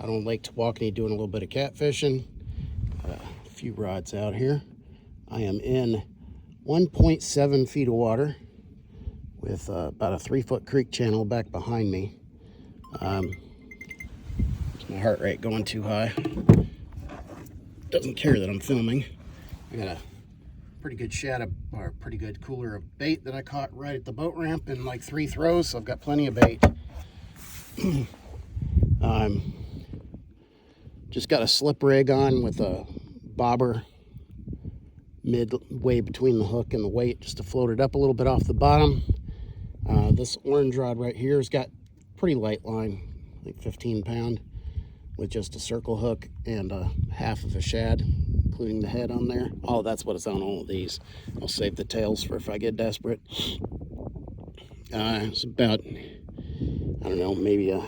out on Lake Tawakoni doing a little bit of catfishing. A few rods out here. I am in 1.7 feet of water with about a 3-foot creek channel back behind me. My heart rate going too high. Doesn't care that I'm filming. I got a pretty good or pretty good cooler of bait that I caught right at the boat ramp in like 3 throws, so I've got plenty of bait. Just got a slip rig on with a bobber midway between the hook and the weight just to float it up a little bit off the bottom. This orange rod right here has got pretty light line, like 15 pound, with just a circle hook and half of a shad, including the head on there. Oh, that's what it's on all of these. I'll save the tails for if I get desperate. It's about, I don't know, maybe a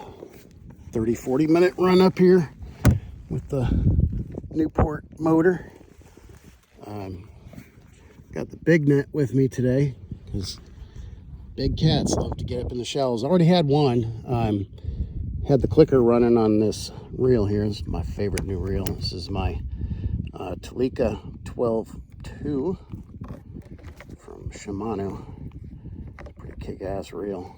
30-40 minute run up here with the Newport motor. Got the big net with me today because big cats love to get up in the shallows. I already had one. Had the clicker running on this reel here. This is my favorite new reel. This is my Tawakoni 12-2 from Shimano. Pretty kick-ass reel.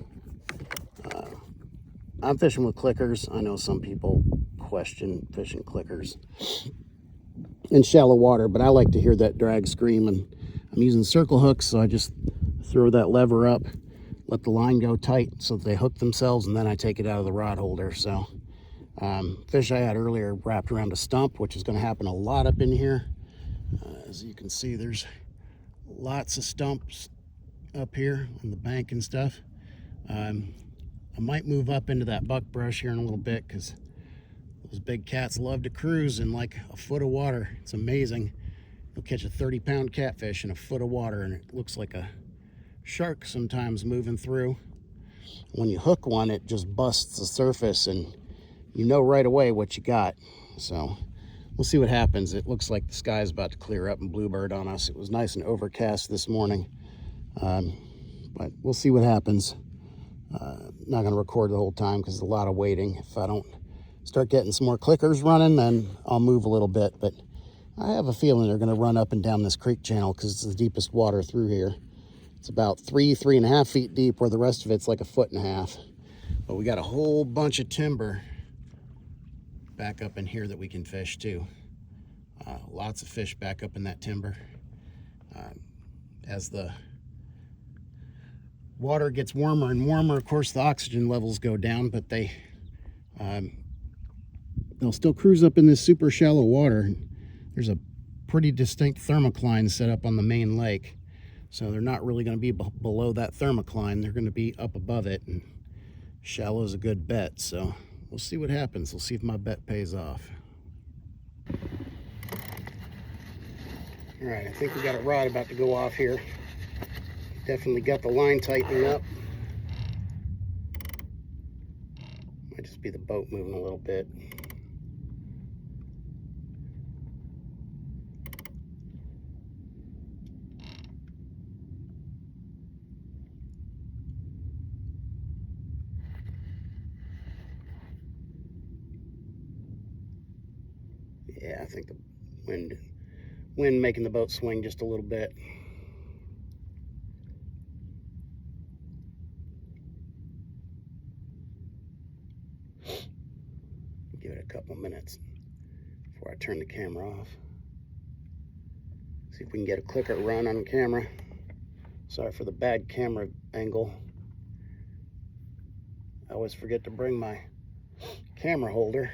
I'm fishing with clickers. I know some people question fishing clickers in shallow water, but I like to hear that drag scream, and I'm using circle hooks, so I just throw that lever up, let the line go tight so that they hook themselves, and then I take it out of the rod holder. So fish I had earlier wrapped around a stump, which is going to happen a lot up in here. As you can see, there's lots of stumps up here on the bank and stuff. I might move up into that buckbrush here in a little bit because those big cats love to cruise in like a foot of water. It's amazing. You'll catch a 30-pound catfish in a foot of water, and it looks like a shark sometimes moving through. When you hook one, it just busts the surface, and you know right away what you got. So we'll see what happens. It looks like the sky's about to clear up and bluebird on us. It was nice and overcast this morning, but we'll see what happens. Not going to record the whole time because there's a lot of waiting. If I don't start getting some more clickers running, then I'll move a little bit. But I have a feeling they're going to run up and down this creek channel because it's the deepest water through here. It's about 3.5 feet deep, where the rest of it's like 1.5 feet. But we got a whole bunch of timber back up in here that we can fish too. Lots of fish back up in that timber. As the water gets warmer and warmer, of course the oxygen levels go down, but they'll still cruise up in this super shallow water. There's a pretty distinct thermocline set up on the main lake, so they're not really going to be below that thermocline. They're going to be up above it, and shallow is a good bet. So we'll see what happens. We'll see if my bet pays off. All right, I think we got a rod about to go off here. Definitely got the line tightening up. Might just be the boat moving a little bit. Yeah, I think the wind making the boat swing just a little bit. Give it a couple minutes before I turn the camera off. See if we can get a clicker run on camera. Sorry for the bad camera angle. I always forget to bring my camera holder.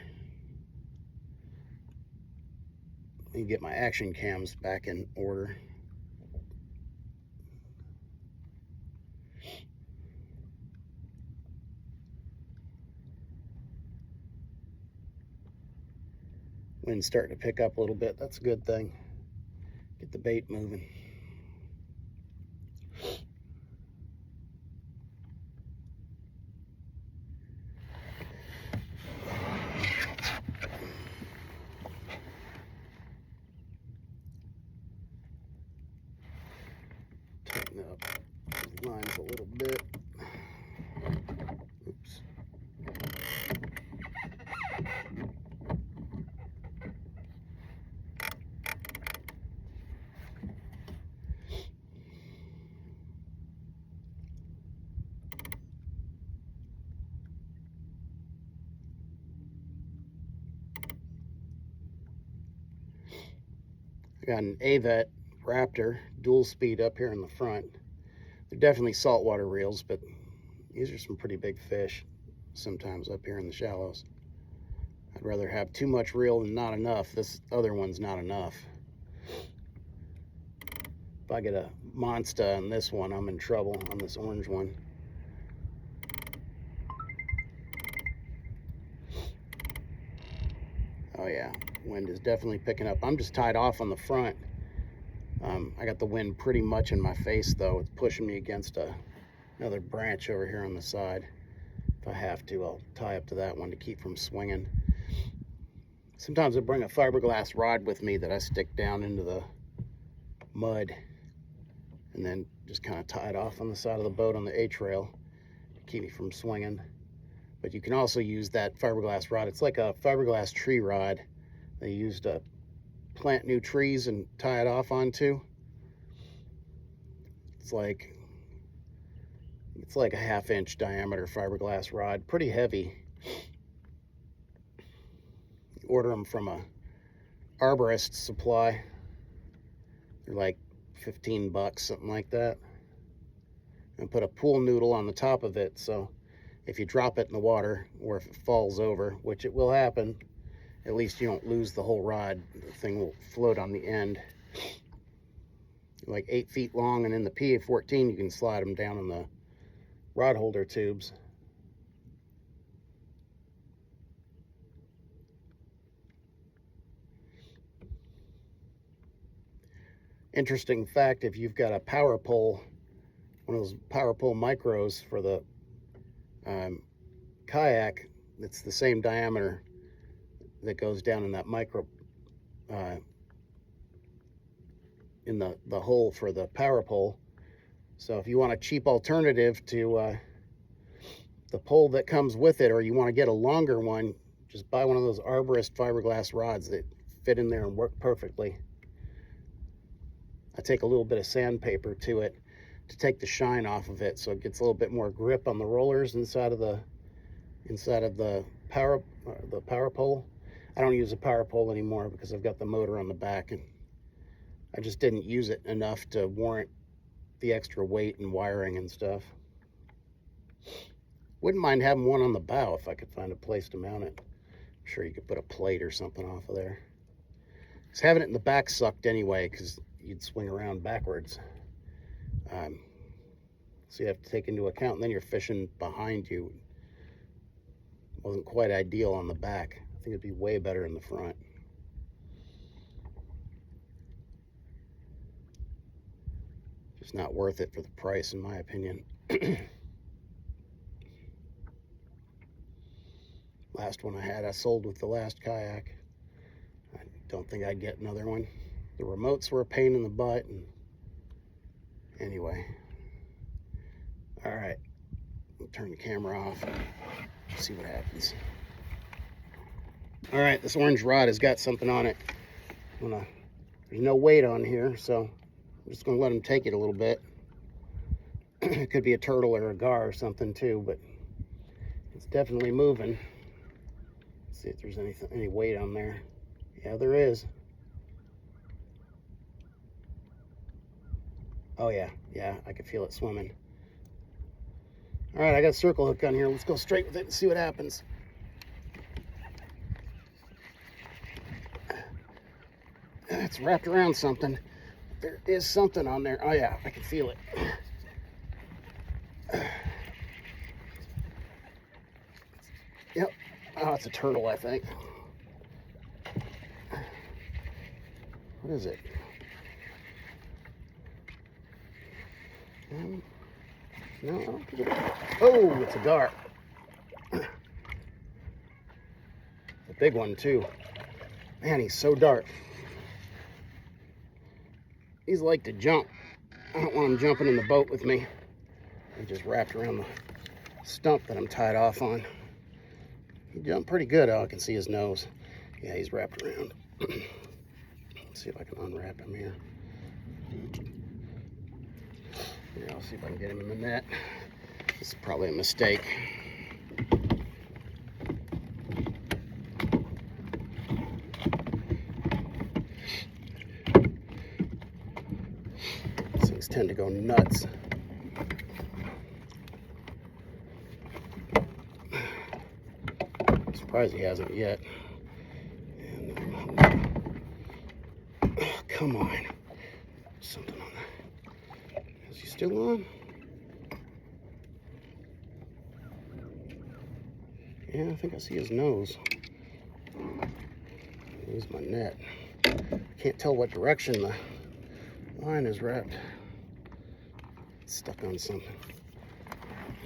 Let me get my action cams back in order. Wind's starting to pick up a little bit. That's a good thing. Get the bait moving. Tighten up the lines a little bit. Oops. I got an Avet Raptor dual speed up here in the front. They're definitely saltwater reels, but these are some pretty big fish sometimes up here in the shallows. I'd rather have too much reel than not enough. This other one's not enough. If I get a monster on this one, I'm in trouble on this orange one. Oh yeah, wind is definitely picking up. I'm just tied off on the front. I got the wind pretty much in my face though. It's pushing me against another branch over here on the side. If I have to, I'll tie up to that one to keep from swinging. Sometimes I bring a fiberglass rod with me that I stick down into the mud and then just kind of tie it off on the side of the boat on the A-trail to keep me from swinging. But you can also use that fiberglass rod. It's like a fiberglass tree rod they used to plant new trees and tie it off onto. It's like a 1/2-inch diameter fiberglass rod, pretty heavy. You order them from a arborist supply. They're like 15 bucks, something like that. And put a pool noodle on the top of it, so if you drop it in the water or if it falls over, which it will happen, at least you don't lose the whole rod. The thing will float on the end. Like 8 feet long, and in the PA-14 you can slide them down in the rod holder tubes. Interesting fact, if you've got a power pole, one of those power pole micros for the kayak, it's the same diameter that goes down in that micro in the hole for the power pole. So if you want a cheap alternative to the pole that comes with it, or you want to get a longer one, just buy one of those arborist fiberglass rods that fit in there and work perfectly. I take a little bit of sandpaper to it to take the shine off of it, so it gets a little bit more grip on the rollers inside of the power pole. I don't use a power pole anymore because I've got the motor on the back, and I just didn't use it enough to warrant the extra weight and wiring and stuff. Wouldn't mind having one on the bow if I could find a place to mount it. I'm sure you could put a plate or something off of there. Because having it in the back sucked anyway, because you'd swing around backwards. So you have to take into account, and then you're fishing behind you. Wasn't quite ideal on the back. I think it'd be way better in the front. Just not worth it for the price, in my opinion. Last one I had, I sold with the last kayak. I don't think I'd get another one. The remotes were a pain in the butt, and anyway. All right, I'll turn the camera off and see what happens. All right, this orange rod has got something on it. There's no weight on here, so I'm just gonna let him take it a little bit. It could be a turtle or a gar or something too, but it's definitely moving. Let's see if there's any weight on there. Yeah, there is. Oh yeah, I can feel it swimming. All right, I got a circle hook on here. Let's go straight with it and see what happens. It's wrapped around something. There is something on there. Oh yeah, I can feel it. Yep. Oh, it's a turtle, I think. What is it? No. Oh, it's a gar. A big one too. Man, he's so dark. He's like to jump. I don't want him jumping in the boat with me. He just wrapped around the stump that I'm tied off on. He jumped pretty good. Oh, I can see his nose. Yeah, he's wrapped around. Let's see if I can unwrap him here. Yeah, I'll see if I can get him in the net. This is probably a mistake. tend to go nuts. I'm surprised he hasn't yet. Oh, come on. Something on that. Is he still on? Yeah, I think I see his nose. Use my net. Can't tell what direction the line is wrapped. It's stuck on something.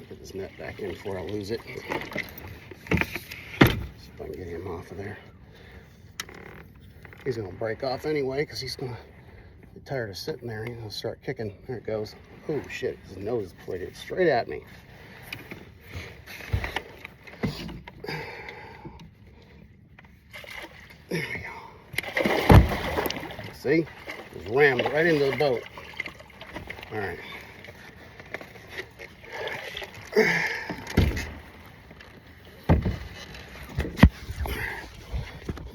Get this net back in before I lose it. See if I can get him off of there. He's gonna break off anyway because he's gonna get tired of sitting there. He's gonna start kicking. There it goes. Oh shit, his nose is pointed straight at me. There we go. See? Just rammed right into the boat. All right.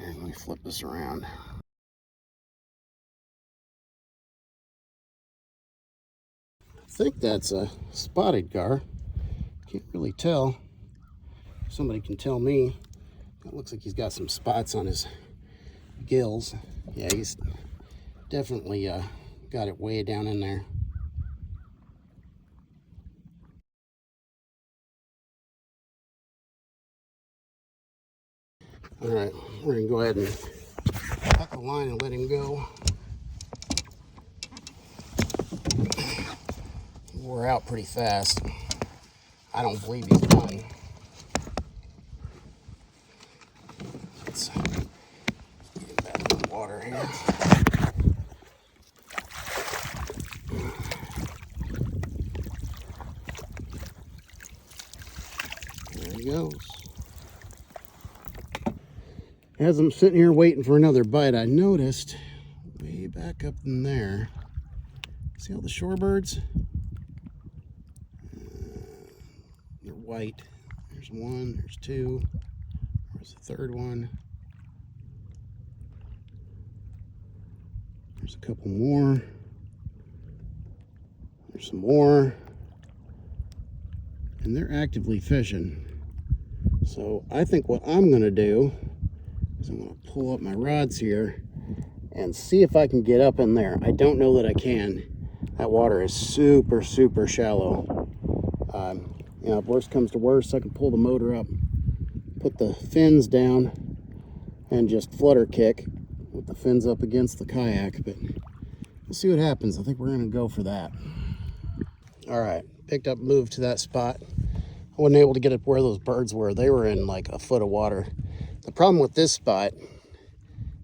And let me flip this around. I think that's a spotted gar. Can't really tell. Somebody can tell me. It looks like he's got some spots on his gills. Yeah, he's definitely got it way down in there. All right, we're gonna go ahead and cut the line and let him go. He wore out pretty fast. I don't believe he's done. Let's get him back in the water here. There he goes. As I'm sitting here waiting for another bite, I noticed way back up in there, see all the shorebirds? They're white. There's one, there's two, there's a third one. There's a couple more. There's some more. And they're actively fishing. So I think what I'm gonna do is I'm gonna pull up my rods here and see if I can get up in there. I don't know that I can. That water is super, super shallow. You know, if worst comes to worst, I can pull the motor up, put the fins down, and just flutter kick with the fins up against the kayak. But we'll see what happens. I think we're gonna go for that. All right, picked up, moved to that spot. I wasn't able to get up where those birds were. They were in like a foot of water. The problem with this spot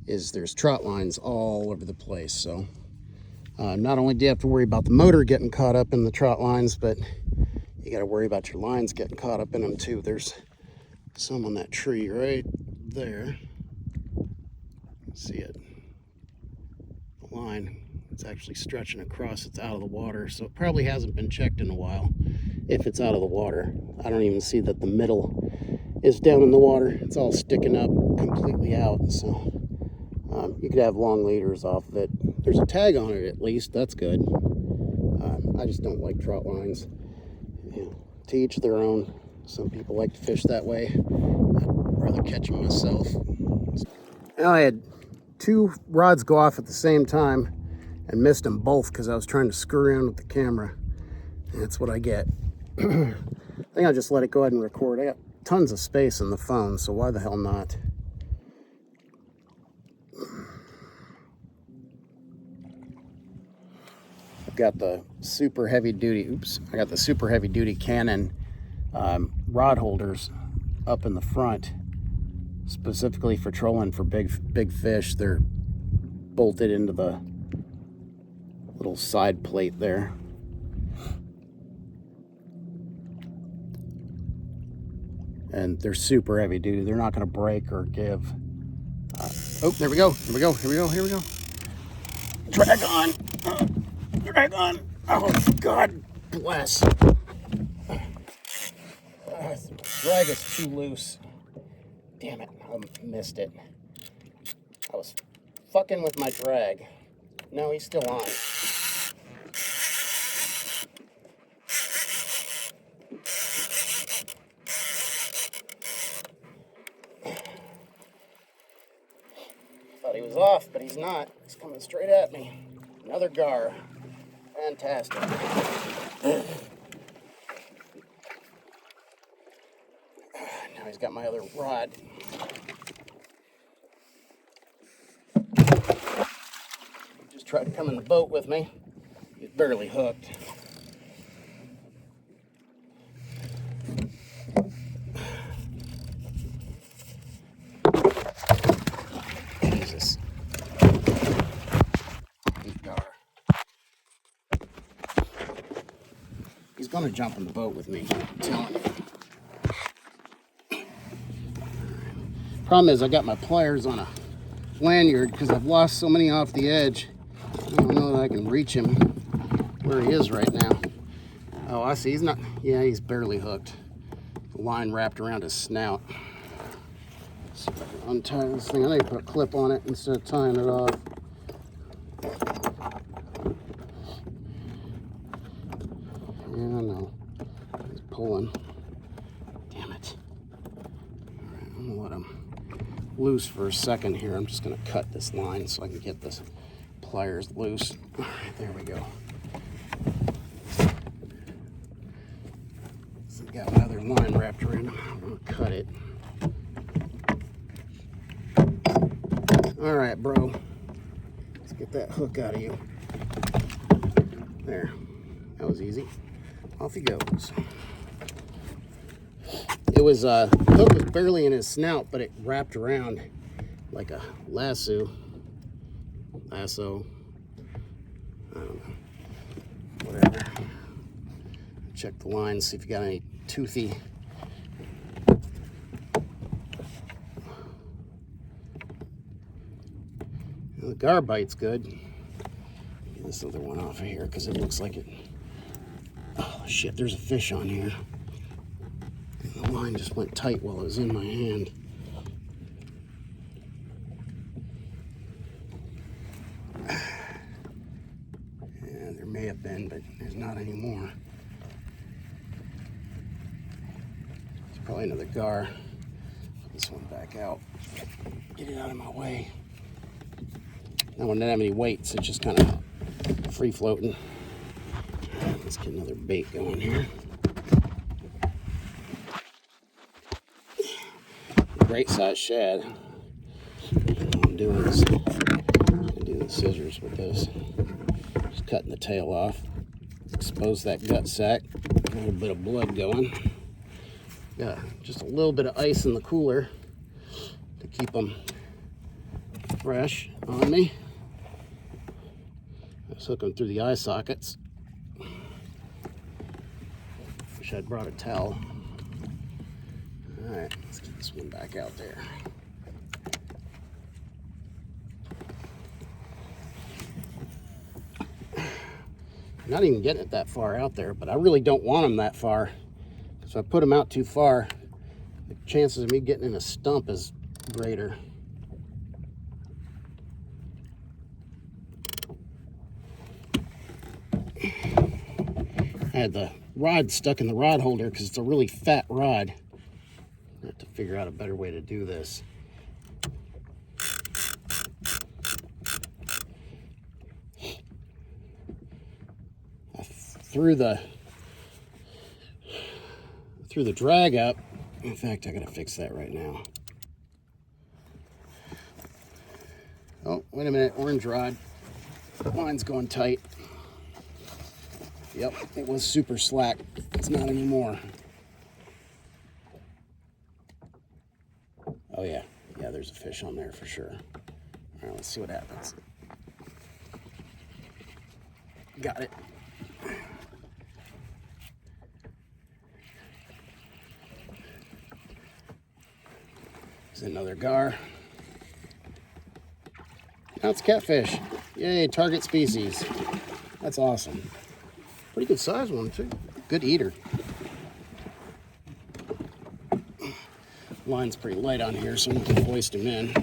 is there's trot lines all over the place. So not only do you have to worry about the motor getting caught up in the trot lines, but you got to worry about your lines getting caught up in them too. There's some on that tree right there. See it? The line, it's actually stretching across. It's out of the water, so it probably hasn't been checked in a while if it's out of the water. I don't even see that the middle is down in the water. It's all sticking up completely out. So you could have long leaders off of it. There's a tag on it at least. That's good. I just don't like trot lines. You know, to each their own. Some people like to fish that way. I'd rather catch them myself. Now I had two rods go off at the same time and missed them both because I was trying to screw around with the camera. And that's what I get. I think I'll just let it go ahead and record. I got tons of space in the phone, so why the hell not? I've got the super heavy duty, I got the super heavy duty Canon rod holders up in the front, specifically for trolling for big fish. They're bolted into the little side plate there. And they're super heavy duty. They're not going to break or give. Oh, there we go. Here we go. Here we go. Here we go. Drag on. Drag on. Oh, God bless. Drag is too loose. Damn it. I missed it. I was fucking with my drag. No, he's still on. Thought he was off, but he's not. He's coming straight at me. Another gar. Fantastic. Now he's got my other rod. He just tried to come in the boat with me. He's barely hooked. Jesus. Big gar. He's going to jump in the boat with me, I'm telling you. Problem is, I got my pliers on a lanyard because I've lost so many off the edge. I don't know that I can reach him where he is right now. Oh, I see. He's not. Yeah, he's barely hooked. The line wrapped around his snout. Let's see if I can untie this thing. I need to put a clip on it instead of tying it off. Yeah, no. He's pulling. Damn it. All right, I'm gonna let him loose for a second here. I'm just gonna cut this line so I can get this pliers loose. All right, there we go. So I've got another line wrapped around him. I'm gonna cut it. All right, bro. Let's get that hook out of you. There. That was easy. Off he goes. It was, the hook was barely in his snout, but it wrapped around like a lasso. I don't know. Whatever. Check the line, see if you got any toothy. The gar bite's good. Get this other one off of here because it looks like it. Oh shit, there's a fish on here. And the line just went tight while it was in my hand. Yeah, there may have been, but there's not anymore. It's probably another gar. Put this one back out. Get it out of my way. That one didn't have any weight, so it's just kind of free floating. Let's get another bait going here. Great size shad. What I'm doing is I'm gonna do the scissors with this. Just cutting the tail off. Expose that gut sac. A little bit of blood going. Got just a little bit of ice in the cooler to keep them fresh on me. Just hook them through the eye sockets. Wish I'd brought a towel. All right, let's get this one back out there. I'm not even getting it that far out there, but I really don't want them that far. So if I put them out too far, the chances of me getting in a stump is greater. I had the rod stuck in the rod holder because it's a really fat rod. I have to figure out a better way to do this. I threw the drag up. In fact, I gotta fix that right now. Oh, wait a minute, orange rod. Line's going tight. Yep, it was super slack. It's not anymore. Oh yeah, there's a fish on there for sure. All right, let's see what happens. Got it. There's another gar. Now it's catfish. Yay, target species. That's awesome. Pretty good size one too. Good eater. Line's pretty light on here, so we can hoist him in.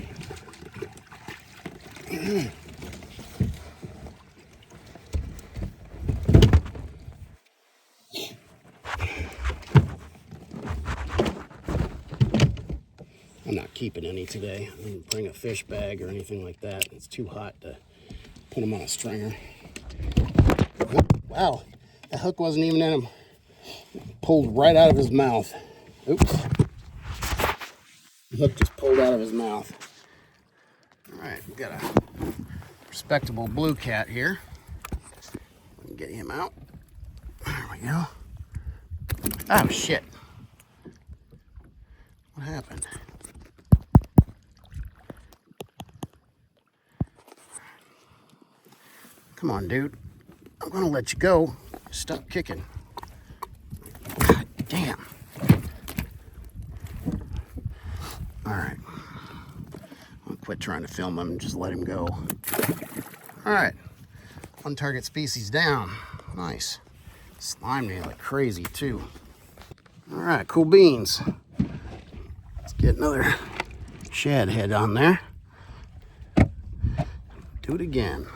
I'm not not keeping any today. I didn't bring a fish bag or anything like that. It's too hot to put them on a stringer. Wow, the hook wasn't even in him. Pulled right out of his mouth. Oops. The hook just pulled out of his mouth. All right, we got a respectable blue cat here. We can get him out. There we go. Oh, shit. What happened? Come on, dude. I'm gonna let you go. Stop kicking. God damn. All right. I'll quit trying to film him and just let him go. All right. One target species down. Nice. Slimed me like crazy, too. All right, cool beans. Let's get another shad head on there. Do it again.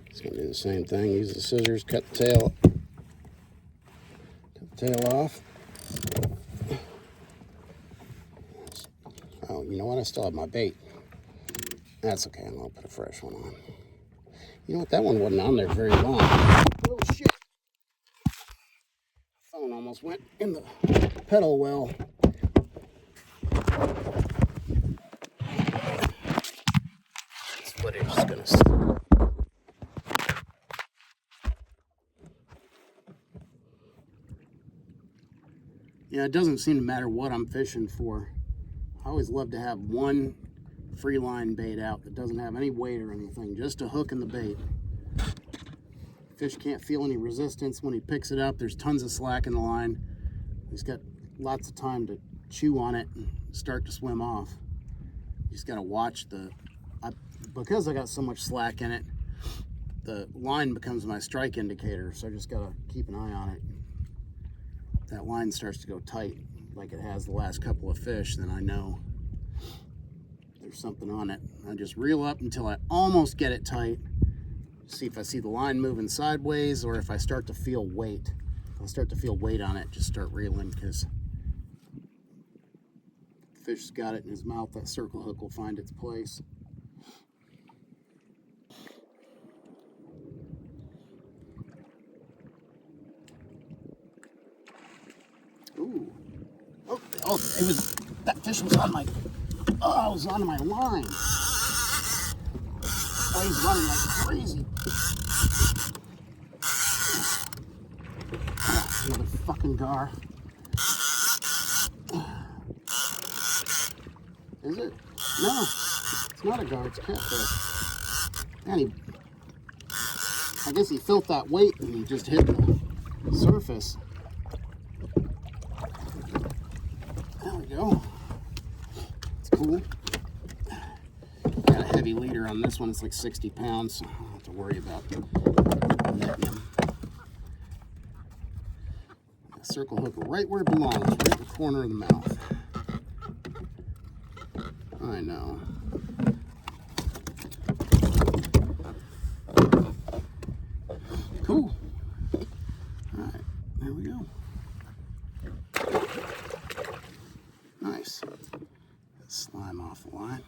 It's gonna do the same thing. Use the scissors, cut the tail off. Oh, you know what? I still have my bait. That's okay. I'm gonna put a fresh one on. You know what? That one wasn't on there very long. Oh shit! Phone almost went in the pedal well. This footage is gonna. Yeah, it doesn't seem to matter what I'm fishing for. I always love to have one free line bait out that doesn't have any weight or anything, just a hook in the bait. Fish can't feel any resistance when he picks it up. There's tons of slack in the line. He's got lots of time to chew on it and start to swim off. You just gotta watch because I got so much slack in it, the line becomes my strike indicator, so I just gotta keep an eye on it. If that line starts to go tight, like it has the last couple of fish, then I know there's something on it. I just reel up until I almost get it tight. See if I see the line moving sideways, or if I start to feel weight. If I start to feel weight on it, just start reeling, because the fish's got it in his mouth. That circle hook will find its place. Ooh. Oh, that fish was on my, it was on my line. Oh, he's running like crazy. Another fucking gar. Is it? No, it's not a gar, it's catfish. Man, I guess he felt that weight and he just hit the surface. There we go. It's cool. Got a heavy leader on this one. It's like 60 pounds, so I don't have to worry about netting him. Circle hook right where it belongs, right in the corner of the mouth. I know. Cool. All right, there we go. Nice. Slime off the line.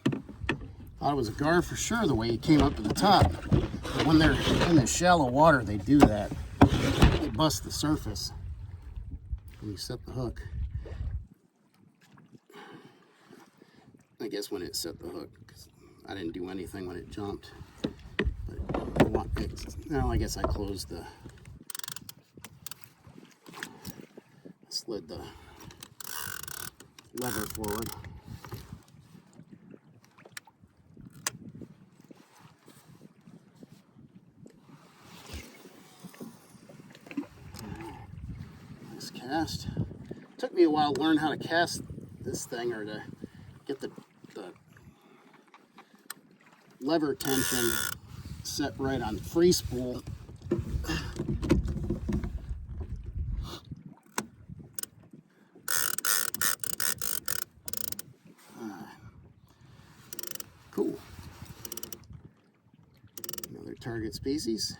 Thought it was a gar for sure the way he came up to the top. But when they're in the shallow water, they do that. They bust the surface when you set the hook. I guess when it set the hook, 'cause I didn't do anything when it jumped. But now I guess I closed slid the lever forward. Nice cast. Took me a while to learn how to cast this thing, or to get the lever tension set right on free spool. Cool. target species.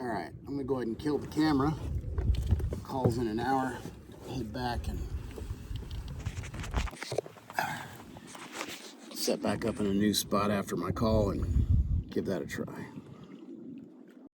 All right, I'm gonna go ahead and kill the camera. Call's in an hour. Head back and set back up in a new spot after my call and give that a try.